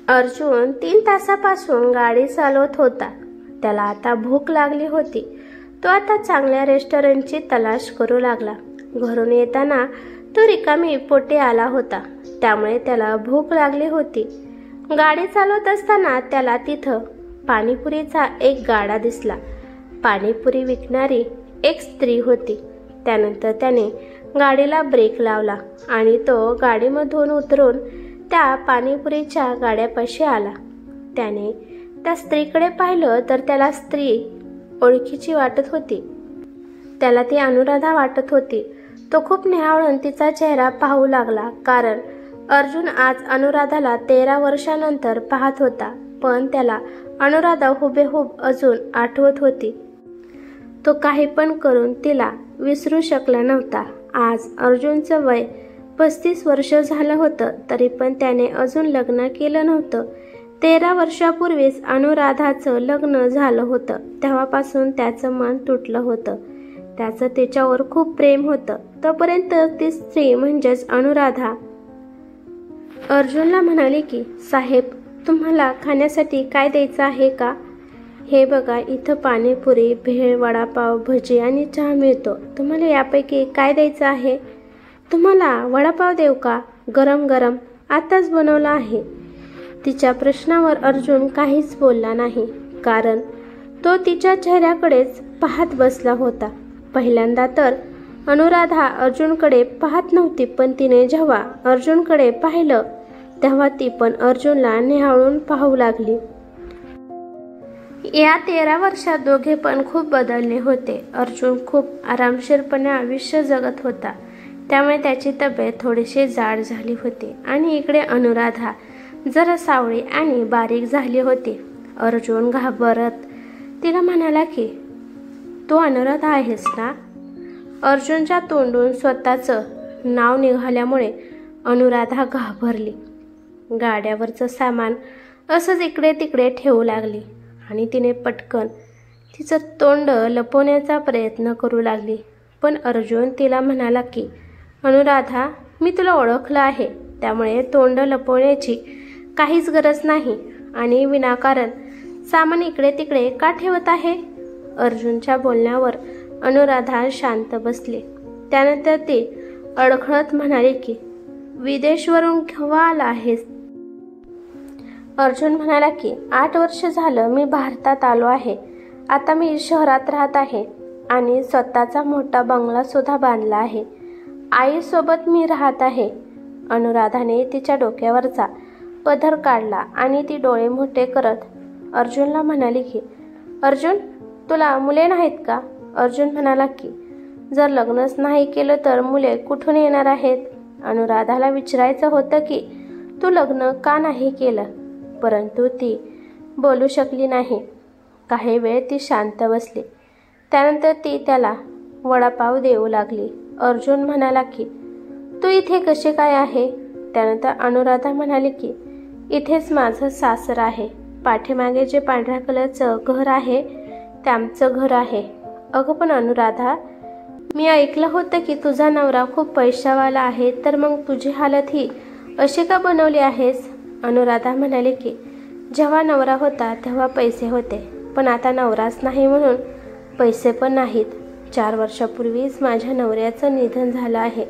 अर्जुन 3 तासापासून गाडी चालवत होता. त्याला आता भूक लागली होती. तो आता चांगल्या रेस्टॉरंटची तलाश करू लागला. घरून येताना तो रिकामी पोटी आला होता, त्यामुळे त्याला भूक लागली होती. गाडी चालवत असताना त्याला तिथं पाणीपुरीचा एक गाडा दिसला. पाणीपुरी विकणारी एक स्त्री होती. त्यानंतर त्याने गाडीला ब्रेक लावला आणि तो गाडीमधून उतरून त्या पाणीपुरीच्या गाड्यापाशी आला. त्याने त्या स्त्रीकडे पाहिलं तर त्याला स्त्री ओळखीची वाटत होती. त्याला ती अनुराधा वाटत होती. तो खूप निहाळून तिचा चेहरा पाहू लागला, कारण अर्जुन आज अनुराधाला 13 वर्षानंतर पाहत होता. पण त्याला अनुराधा हुबेहूब अजून आठवत होती. तो काही पण करून तिला विसरू शकला नव्हता. आज अर्जुनचं वय 35 वर्ष झालं होतं, तरी पण त्याने अजून लग्न केलं नव्हतं. 13 वर्षापूर्वीच अनुराधाचं लग्न झालं होतं. तेव्हापासून त्याचं मन तुटलं होतं. त्याचं तिच्यावर खूप प्रेम होतं. तोपर्यंत ती स्त्री म्हणजेच अनुराधा अर्जुनला म्हणाली की, साहेब, तुम्हाला खाण्यासाठी काय द्यायचं आहे का? हे बघा, इथं पाणीपुरी, भेळ, वडापाव, भजी आणि चहा मिळतो. तुम्हाला यापैकी काय द्यायचं आहे? तुम्हाला वडापाव देऊ का? गरम गरम, आताच बनवला आहे. तिच्या प्रश्नावर अर्जुन काहीच बोलला नाही, कारण तो तिच्या चेहऱ्याकडेच पाहत बसला होता. पहिल्यांदा तर अनुराधा अर्जुनकडे पाहत नव्हती, पण तिने जेव्हा अर्जुनकडे पाहिलं तेव्हा ती पण अर्जुनला निहाळून पाहू लागली. या 13 वर्षात दोघे पण खूप बदलले होते. अर्जुन खूप आरामशीरपणे आयुष्य जगत होता, त्यामुळे त्याची तब्येत थोडीशी जाड झाली होती आणि इकडे अनुराधा जरा सावळी आणि बारीक झाली होती. अर्जुन घाबरत तिला म्हणाला की, तू अनुराधा आहेस ना? अर्जुनच्या तोंडून स्वतःचं नाव निघाल्यामुळे अनुराधा घाबरली. गाड्यावरचं सामान असंच इकडे तिकडे ठेवू लागली आणि तिने पटकन तिचं तोंड लपवण्याचा प्रयत्न करू लागली. पण अर्जुन तिला म्हणाला की, अनुराधा, मी तुला ओळखलं आहे, त्यामुळे तोंड लपवण्याची काहीच गरज नाही आणि विनाकारण सामान इकडे तिकडे का ठेवत आहे? अर्जुनच्या बोलण्यावर अनुराधा शांत बसली. त्यानंतर ती अडखळत म्हणाली की, विदेशवरून केव्हा आला आहेस? अर्जुन म्हणाला की, 8 वर्ष झालं मी भारतात आलो आहे. आता मी शहरात राहत आहे आणि स्वतःचा मोठा बंगला सुद्धा बांधला आहे. आईसोबत मी राहत आहे. अनुराधाने तिच्या डोक्यावरचा पदर काढला आणि ती डोळे मोठे करत अर्जुनला म्हणाली की, अर्जुन, तुला मुले नाहीत का? अर्जुन म्हणाला की, जर लग्नच नाही केलं तर मुले कुठून येणार आहेत? अनुराधाला विचारायचं होतं की, तू लग्न का नाही केलं, परंतु ती बोलू शकली नाही. काही वेळ ती शांत बसली. त्यानंतर ती त्याला वडापाव देऊ लागली. अर्जुन म्हणाला की, तू इथे कसे काय आहे? त्यानंतर अनुराधा म्हणाली की, इथेच माझं सासर आहे. पाठीमागे जे पांढऱ्या कलरचं घर आहे ते आमचं घर आहे. अगं पण अनुराधा, मी ऐकलं होतं की तुझा नवरा खूप पैशावाला आहे, तर मग तुझी हालत ही अशी का बनवली आहेस? अनुराधा म्हणाली की, जेव्हा नवरा होता तेव्हा पैसे होते, पण आता नवराच नाही म्हणून पैसे पण नाहीत. 4 वर्षापूर्वीच माझ्या नवऱ्याचं निधन झालं आहे.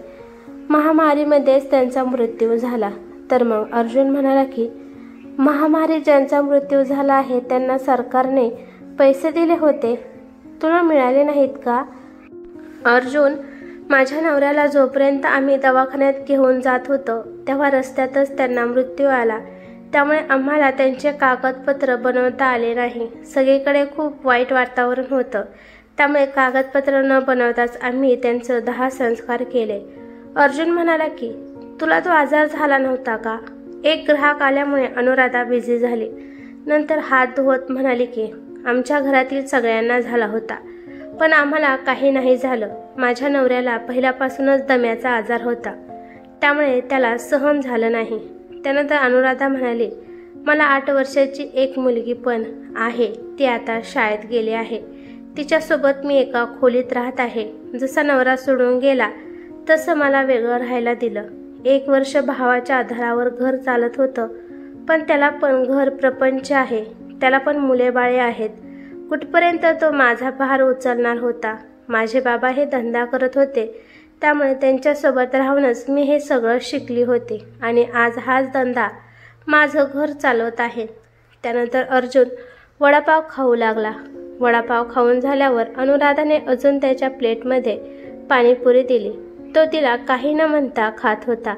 महामारीमध्येच त्यांचा मृत्यू झाला. तर मग अर्जुन म्हणाला की, महामारीत ज्यांचा मृत्यू झाला आहे त्यांना सरकारने पैसे दिले होते, तुला मिळाले नाहीत का? अर्जुन, माझ्या नवऱ्याला जोपर्यंत आम्ही दवाखान्यात घेऊन जात होतो तेव्हा रस्त्यातच त्यांना मृत्यू आला. त्यामुळे आम्हाला त्यांचे कागदपत्र बनवता आले नाही. सगळीकडे खूप वाईट वातावरण होतं, त्यामुळे कागदपत्र न बनवताच आम्ही त्यांचं 10 संस्कार केले. अर्जुन म्हणाला की, तुला तो आजार झाला नव्हता का? एक ग्राहक आल्यामुळे अनुराधा बिझी झाली. नंतर हात धुवत म्हणाली की, आमच्या घरातील सगळ्यांना झाला होता, पण आम्हाला काही नाही झालं. माझ्या नवऱ्याला पहिल्यापासूनच दम्याचा आजार होता, त्यामुळे त्याला सहन झालं नाही. त्यानंतर अनुराधा म्हणाली, मला 8 वर्षाची एक मुलगी पण आहे. ती आता शाळेत गेली आहे. तिच्यासोबत मी एका खोलीत राहत आहे. जसा नवरा सोडून गेला तसं मला वेगळं राहायला दिलं. 1 वर्ष भावाच्या आधारावर घर चालत होतं, पण त्याला पण घर प्रपंच आहे, त्याला पण मुले बाळे आहेत. कुठपर्यंत तो माझा भार उचलणार होता. माझे बाबा हे धंदा करत होते, त्यामुळे त्यांच्यासोबत राहूनच मी हे सगळं शिकली होती आणि आज हाच धंदा माझं घर चालवत आहे. त्यानंतर अर्जुन वडापाव खाऊ लागला. वडापाव खाऊन झाल्यावर अनुराधाने अजून त्याच्या प्लेटमध्ये पाणीपुरी दिली. तो तिला काही न म्हणता खात होता.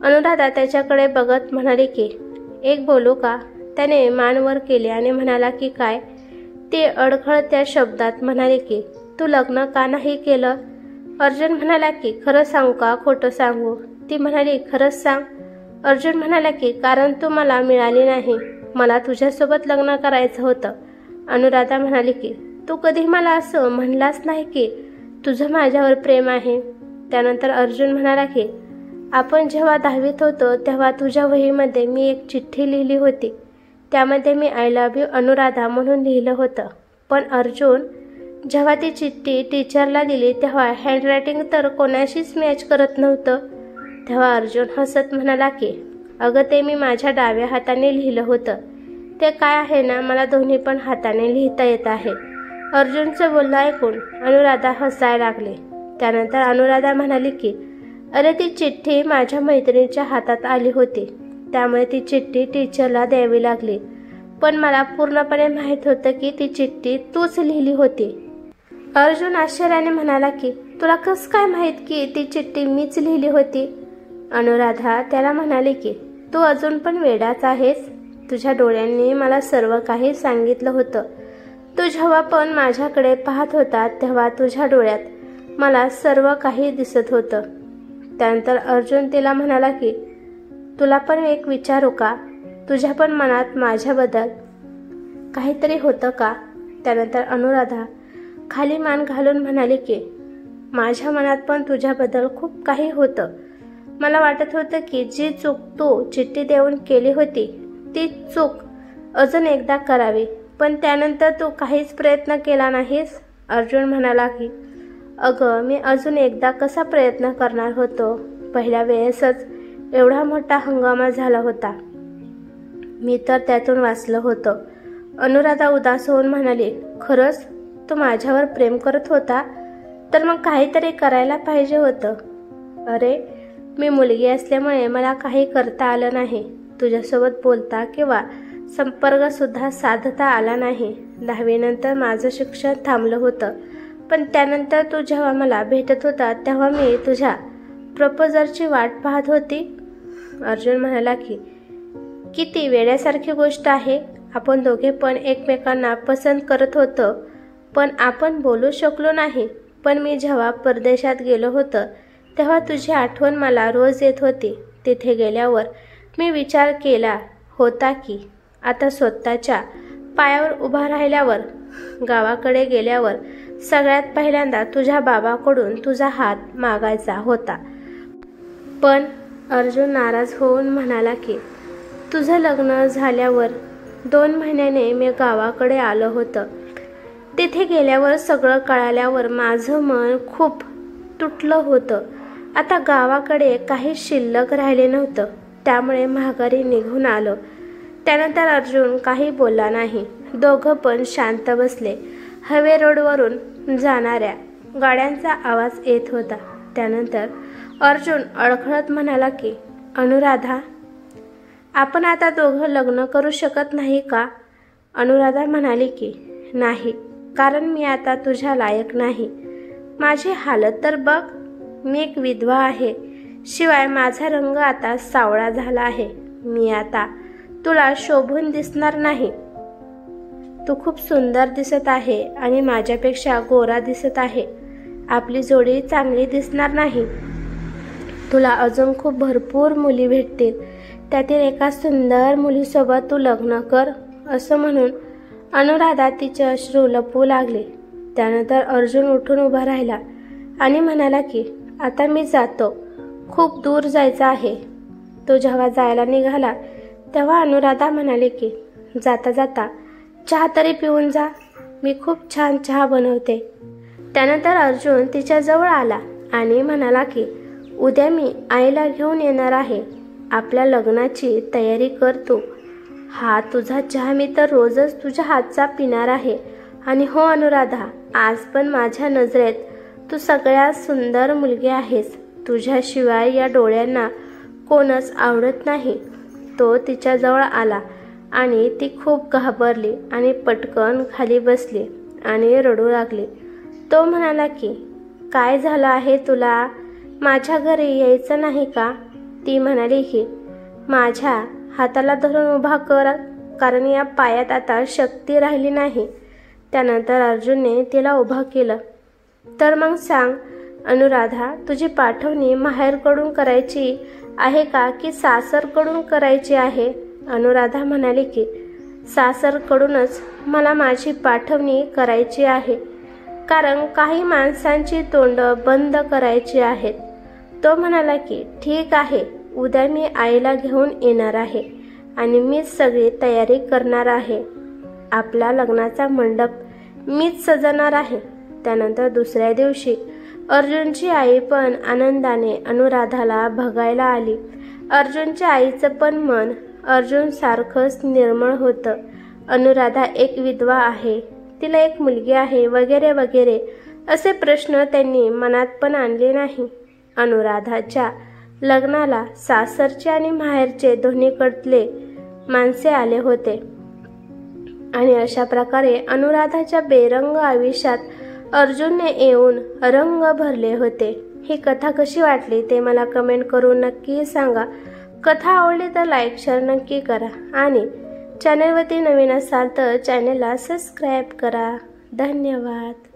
अनुराधा त्याच्याकडे बघत म्हणाली की, एक बोलू का? त्याने मान वर केली आणि म्हणाला की काय? ती अडखळत्या शब्दात म्हणाली की, तू लग्न का नाही केलं? अर्जुन म्हणाला की, खरं सांगू का खोटं सांगू? ती म्हणाली, खरंच सांग. अर्जुन म्हणाला की, कारण तू मला मिळाली नाही, मला तुझ्यासोबत लग्न करायचं होतं. अनुराधा म्हणाली की, तू कधी मला असं म्हणलाच नाही की तुझं माझ्यावर प्रेम आहे. त्यानंतर अर्जुन म्हणाला की, आपण जेव्हा 10वीत होतो तेव्हा तुझ्या वहीमध्ये मी एक चिठ्ठी लिहिली होती. त्यामध्ये मी आय लव्ह यू अनुराधा म्हणून लिहिलं होतं. पण अर्जुन, जेव्हा ती चिठ्ठी टीचरला दिली तेव्हा हँडरायटिंग तर कोणाशीच मॅच करत नव्हतं. तेव्हा अर्जुन हसत म्हणाला की, अगं ते मी माझ्या डाव्या हाताने लिहिलं होतं. ते काय आहे ना, मला दोन्ही पण हाताने लिहिता येत आहे. अर्जुनचं बोलणं ऐकून अनुराधा हसायला लागली. त्यानंतर अनुराधा म्हणाली की, अरे ती चिठ्ठी माझ्या मैत्रिणीच्या हातात आली होती, त्यामुळे ती चिठ्ठी टीचरला द्यावी लागली. पण मला पूर्णपणे माहीत होतं की ती चिठ्ठी तूच लिहिली होती. अर्जुन आश्चर्याने म्हणाला की, तुला कसं काय माहीत की ती चिठ्ठी मीच लिहिली होती? अनुराधा त्याला म्हणाली की, तू अजून पण वेडाच आहेस. तुझ्या डोळ्यांनी मला सर्व काही सांगितलं होतं. तू जेव्हा पण माझ्याकडे पाहत होता तेव्हा तुझ्या डोळ्यात मला सर्व काही दिसत होतं. त्यानंतर अर्जुन तिला म्हणाला की, तुला पण एक विचारू का? तुझ्या पण मनात माझ्याबद्दल काहीतरी होतं का? त्यानंतर अनुराधा खाली मान घालून म्हणाली की, माझ्या मनात पण तुझ्याबद्दल खूप काही होतं. मला वाटत होतं की जी चूक तू चिठ्ठी देऊन केली होती ती चूक अजून एकदा करावी, पण त्यानंतर तू काहीच प्रयत्न केला नाहीस. अर्जुन म्हणाला की, अगं मी अजून एकदा कसा प्रयत्न करणार होतो? पहिल्या वेळेसच एवढा मोठा हंगामा झाला होता, मी तर त्यातून वाचलं होतं. अनुराधा उदास होऊन म्हणाली, खरंच तू माझ्यावर प्रेम करत होता तर मग काहीतरी करायला पाहिजे होतं. अरे मी मुलगी असल्यामुळे मला काही करता आलं नाही. तुझ्यासोबत बोलता किंवा संपर्कसुद्धा साधता आला नाही. 10वी नंतर माझं शिक्षण थांबलं होतं, पण त्यानंतर तू जेव्हा मला भेटत होता तेव्हा मी तुझ्या प्रपोजलची वाट पाहत होती. अर्जुन म्हणाला की, किती वेड्यासारखी गोष्ट आहे. आपण दोघे पण एकमेकांना पसंत करत होतो, पण आपण बोलू शकलो नाही. पण मी जेव्हा परदेशात गेलो होतं तेव्हा तुझी आठवण मला रोज येत होती. तिथे गेल्यावर मी विचार केला होता की आता स्वतःच्या पायावर उभा राहिल्यावर, गावाकडे गेल्यावर सगळ्यात पहिल्यांदा तुझ्या बाबाकडून तुझा हात मागायचा होता. पण अर्जुन नाराज होऊन म्हणाला की, तुझं लग्न झाल्यावर 2 महिन्याने मी गावाकडे आलं होतं. तिथे गेल्यावर सगळं कळाल्यावर माझं मन खूप तुटलं होतं. आता गावाकडे काही शिल्लक राहिले नव्हतं, त्यामुळे माघारी निघून आलो. त्यानंतर अर्जुन काही बोलला नाही. दोघं पण शांत बसले. हायवे रोडवरून जाणाऱ्या गाड्यांचा आवाज येत होता. त्यानंतर अर्जुन अडखळत म्हणाला की, अनुराधा, आपण आता दोघं लग्न करू शकत नाही का? अनुराधा म्हणाली की, नाही, कारण मी आता तुझ्या लायक नाही. माझी हालत तर बघ, मी एक विधवा आहे. शिवाय माझा रंग आता सावळा झाला आहे. मी आता तुला शोभून दिसणार नाही. तू खूप सुंदर दिसत आहे आणि माझ्यापेक्षा गोरा दिसत आहे. आपली जोडी चांगली दिसणार नाही. तुला अजून खूप भरपूर मुली भेटतील, त्यातील एका सुंदर मुलीसोबत तू लग्न कर. असं म्हणून अनुराधा तिचे अश्रू लपवू लागले. त्यानंतर अर्जुन उठून उभा राहिला आणि म्हणाला की, आता मी जातो, खूप दूर जायचं आहे. तो जेव्हा जायला निघाला तेव्हा अनुराधा म्हणाली की, जाता जाता चहा तरी पिऊन जा, मी खूप छान चहा बनवते. त्यानंतर अर्जुन तिच्याजवळ आला आणि म्हणाला की, उद्या मी आईला घेऊन येणार आहे. आपल्या लग्नाची तयारी कर तू. हा तुझा चहा मी तर रोजच तुझ्या हातचा पिणार आहे. आणि हो अनुराधा, आज पण माझ्या नजरेत तू सगळ्यात सुंदर मुलगी आहेस. तुझ्याशिवाय या डोळ्यांना कोणच आवडत नाही. तो तिच्याजवळ आला आणि ती खूप घाबरली आणि पटकन खाली बसली आणि रडू लागली. तो म्हणाला की काय झालं आहे तुला, माझ्या घरी यायचं नाही का? ती म्हणाली की माझ्या हाताला धरून उभा कर, कारण या पायात आता शक्ती राहिली नाही. त्यानंतर अर्जुनने तिला उभा केलं. तर मग सांग अनुराधा, तुझी पाठवणी माहेरकडून करायची आहे का की सासरकडून करायची आहे? अनुराधा म्हणाली की सासरकडूनच मला माझी पाठवणी करायची आहे, कारण काही माणसांची तोंड बंद करायची आहेत. तो म्हणाला की ठीक आहे, उद्या मी आईला घेऊन येणार आहे आणि मीच सगळी तयारी करणार आहे. आपला लग्नाचा मंडप मीच सजवणार आहे. त्यानंतर दुसऱ्या दिवशी अर्जुनची आई पण आनंदाने अनुराधाला बघायला आली. अर्जुनच्या आईचं पण मन अर्जुन सारखंच निर्मळ होतं. अनुराधा एक विधवा आहे, तिला एक मुलगी आहे वगैरे वगैरे असे प्रश्न त्यांनी मनात पण आणले नाही. अनुराधाच्या लग्नाला सासरचे आणि माहेरचे दोन्हीकडले माणसे आले होते आणि अशा प्रकारे अनुराधाच्या बेरंग आयुष्यात अर्जुनने येऊन रंग भरले होते. ही कथा कशी वाटली ते मला कमेंट करून नक्की सांगा. कथा आवडली तर लाईक शेअर नक्की करा आणि चॅनलवरती नवीन असाल तर चॅनलला सबस्क्राईब करा. धन्यवाद.